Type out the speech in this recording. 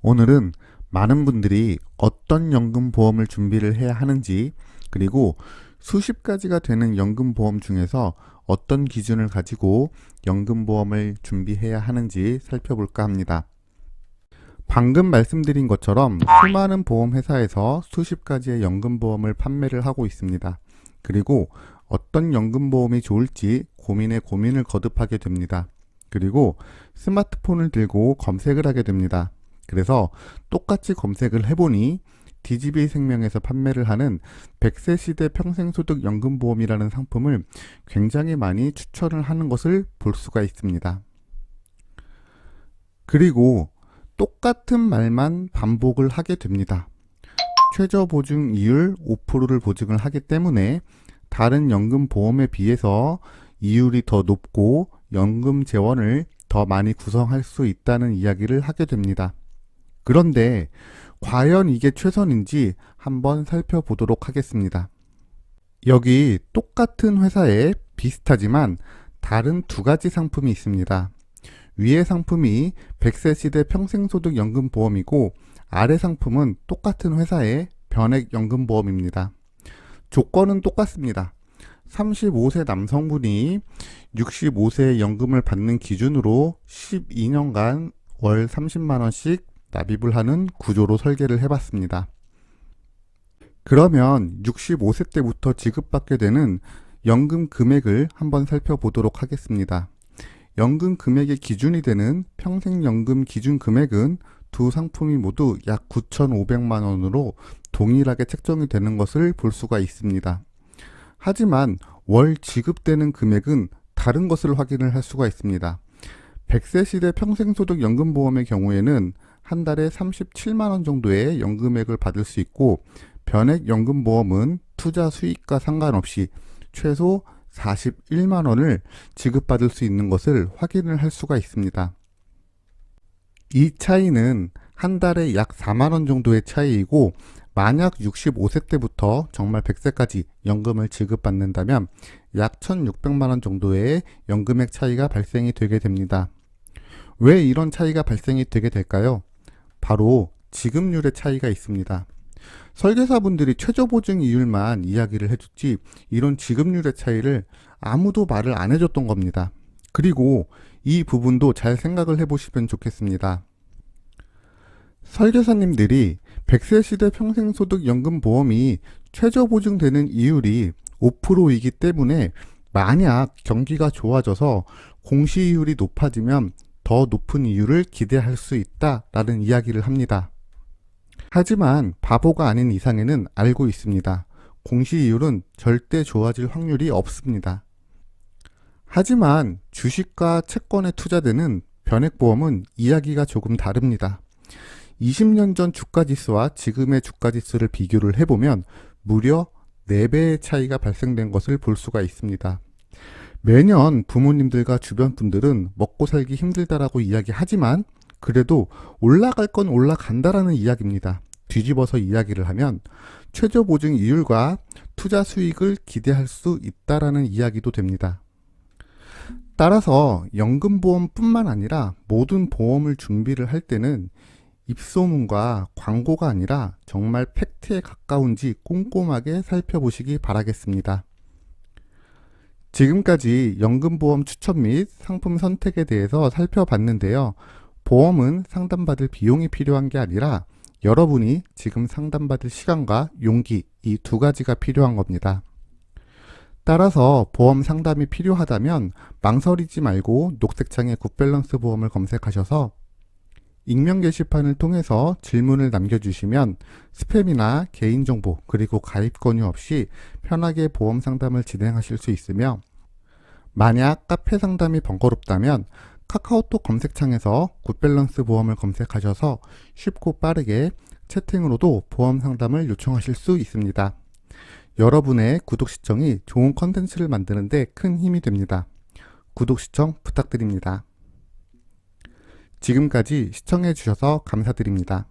오늘은 많은 분들이 어떤 연금보험을 준비를 해야 하는지, 그리고 수십 가지가 되는 연금보험 중에서 어떤 기준을 가지고 연금보험을 준비해야 하는지 살펴볼까 합니다. 방금 말씀드린 것처럼 수많은 보험회사에서 수십 가지의 연금보험을 판매를 하고 있습니다. 그리고 어떤 연금보험이 좋을지 고민에 고민을 거듭하게 됩니다. 그리고 스마트폰을 들고 검색을 하게 됩니다. 그래서 똑같이 검색을 해보니 DGB 생명에서 판매를 하는 100세 시대 평생소득 연금보험이라는 상품을 굉장히 많이 추천을 하는 것을 볼 수가 있습니다. 그리고 똑같은 말만 반복을 하게 됩니다. 최저 보증 이율 5%를 보증을 하기 때문에 다른 연금보험에 비해서 이율이 더 높고 연금 재원을 더 많이 구성할 수 있다는 이야기를 하게 됩니다. 그런데 과연 이게 최선인지 한번 살펴보도록 하겠습니다. 여기 똑같은 회사에 비슷하지만 다른 두 가지 상품이 있습니다. 위의 상품이 100세 시대 평생소득 연금보험이고 아래 상품은 똑같은 회사의 변액연금보험입니다. 조건은 똑같습니다. 35세 남성분이 65세 연금을 받는 기준으로 12년간 월 30만원씩 납입을 하는 구조로 설계를 해봤습니다. 그러면 65세 때부터 지급받게 되는 연금 금액을 한번 살펴보도록 하겠습니다. 연금 금액의 기준이 되는 평생연금 기준 금액은 두 상품이 모두 약 9,500만 원으로 동일하게 책정이 되는 것을 볼 수가 있습니다. 하지만 월 지급되는 금액은 다른 것을 확인을 할 수가 있습니다. 100세 시대 평생소득 연금보험의 경우에는 한 달에 37만 원 정도의 연금액을 받을 수 있고, 변액연금보험은 투자 수익과 상관없이 최소 41만 원을 지급받을 수 있는 것을 확인을 할 수가 있습니다. 이 차이는 한 달에 약 4만 원 정도의 차이이고, 만약 65세 때부터 정말 100세까지 연금을 지급받는다면 약 1,600만 원 정도의 연금액 차이가 발생이 되게 됩니다. 왜 이런 차이가 발생이 되게 될까요? 바로 지급률의 차이가 있습니다. 설계사분들이 최저보증 이율만 이야기를 해줬지 이런 지급률의 차이를 아무도 말을 안 해줬던 겁니다. 그리고 이 부분도 잘 생각을 해보시면 좋겠습니다. 설계사님들이 100세 시대 평생소득 연금보험이 최저보증되는 이율이 5%이기 때문에 만약 경기가 좋아져서 공시이율이 높아지면 더 높은 이율을 기대할 수 있다라는 이야기를 합니다. 하지만 바보가 아닌 이상에는 알고 있습니다. 공시이율은 절대 좋아질 확률이 없습니다. 하지만 주식과 채권에 투자되는 변액보험은 이야기가 조금 다릅니다. 20년 전 주가지수와 지금의 주가지수를 비교를 해보면 무려 4배의 차이가 발생된 것을 볼 수가 있습니다. 매년 부모님들과 주변 분들은 먹고 살기 힘들다라고 이야기하지만 그래도 올라갈 건 올라간다라는 이야기입니다. 뒤집어서 이야기를 하면 최저보증 이율과 투자 수익을 기대할 수 있다라는 이야기도 됩니다. 따라서 연금보험뿐만 아니라 모든 보험을 준비를 할 때는 입소문과 광고가 아니라 정말 팩트에 가까운지 꼼꼼하게 살펴보시기 바라겠습니다. 지금까지 연금보험 추천 및 상품 선택에 대해서 살펴봤는데요. 보험은 상담받을 비용이 필요한 게 아니라 여러분이 지금 상담받을 시간과 용기, 이 두 가지가 필요한 겁니다. 따라서 보험 상담이 필요하다면 망설이지 말고 녹색창에 굿밸런스 보험을 검색하셔서 익명 게시판을 통해서 질문을 남겨주시면 스팸이나 개인정보 그리고 가입 권유 없이 편하게 보험 상담을 진행하실 수 있으며, 만약 카페 상담이 번거롭다면 카카오톡 검색창에서 굿밸런스 보험을 검색하셔서 쉽고 빠르게 채팅으로도 보험 상담을 요청하실 수 있습니다. 여러분의 구독 시청이 좋은 컨텐츠를 만드는 데 큰 힘이 됩니다. 구독 시청 부탁드립니다. 지금까지 시청해 주셔서 감사드립니다.